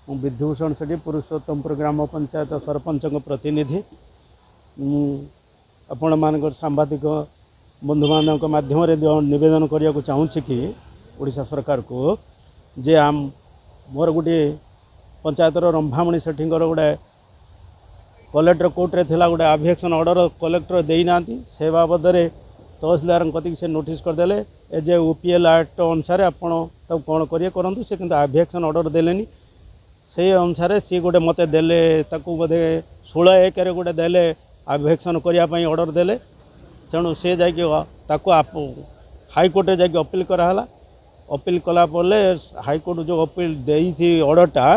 विद्युभूषण सेठी पुरुषोत्तमपुर ग्राम पंचायत सरपंच प्रतिनिधि आपण मान सांबादिक बंधु बांधव माध्यम नवेदन करने चाहूँगी कि ओडिशा सरकार को जे आम मोर गोटे पंचायतर रंभामणि सेठी गोटे कलेक्टर कोर्टे थिला गोटे अब्जेक्शन ऑर्डर कलेक्टर देना से बाबद तहसीलदार कति से नोटिस करदे एज ए ओपीएल एक्ट अनुसार आपण कौन करिए करूँ से किंतु अब्जेक्शन ऑर्डर देलेनी से अनुसार सी गोटे मत देले बोधे 16/1 गोटे देले अब्जेक्शन करने ऑर्डर देले तेणु से जाकि हाईकोर्ट जाकि अपील कराला अपील कलापर हाईकोर्ट जो अपील देती ऑर्डरटा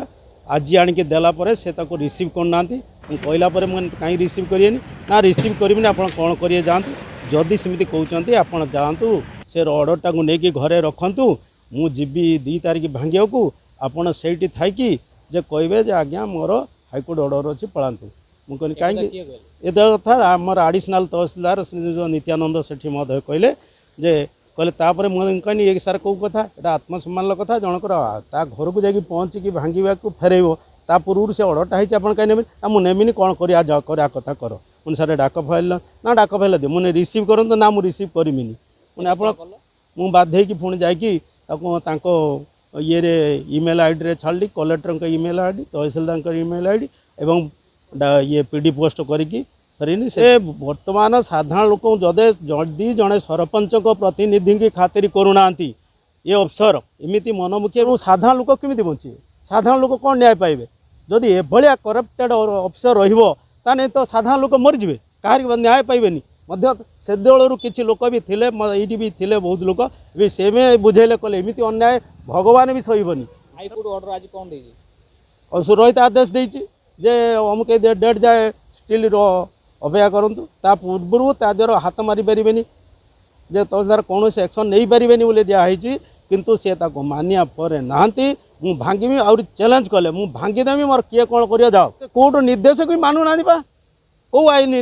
आज आणिक देलापर से रिसीव करना कहला कहीं रिसीव करें ना रिसीव करें आप कौन करिए जातु जदि सेमती कहते आप जातु से ऑर्डरटा को लेकिन घरे रखु मु जीवी 2 तारिख भांगिया को आपड़ से थी जे कहे जे आज्ञा मोर हाईकोर्ट ऑर्डर अच्छी पलांतु मुझे कहीं ये कथा आमर आडिशनाल तहसीलदार जो नित्यानंद सेठी महोदय कहले जे कहले तापर मुझे ये सार कौ कथा यहाँ आत्मसम्मान कथा जनकर ता घर को जाकि पहुँचिकी भांगा को फेरब ता पूर्व से ऑर्डरटा है आप कहीं नेबी ना मुझे नेमिनी कौन करा कथा कर मुझे सारे डाक फाइल ना डाक फाइल दे मुझे रिसीव करते ना मुझे रिसीव करमिनी मुझे आप मुझे बाध्य कि पुणी जाकि ये ईमेल आईडी रे छाड़ी कलेक्टर ईमेल आईडी तहसीलदार ईमेल आईडी एवं ये पीडी पोस्ट करी फेरनी से वर्तमान साधारण लोक जदि जड़े सरपंच प्रतिनिधि की खातिर करूना ये अफसर एमती मनमुखी और साधारण लोक केमी बचे साधारण लोक कौन न्याय पाइबे जदि एभलिया करप्टेड अफसर रही तो साधारण लोक मरीजे कह न्याय पाइबेनी से दलू किसी लोक भी थे ये भी थे बहुत लोक भी से बुझेले कले एमती अन्याय भगवान भी सहबनी हाईकोर्ट ऑर्डर आज कौन देगी सुरहित आदेश देती जे अमुक डेट जाए स्टिल अपेक्षा करूँ ता पूर्व तादर हाथ मारी पारे जे तहसीलदार कौन एक्शन नहीं पारे बोले दिखाई किंतु से मानिया पर नहांती मु भांगी आउरी चैलेंज कले मु भांगीदेमी मोर किए कौन कर जाओ कोर्ट निर्देश भी मानुना कौ आईन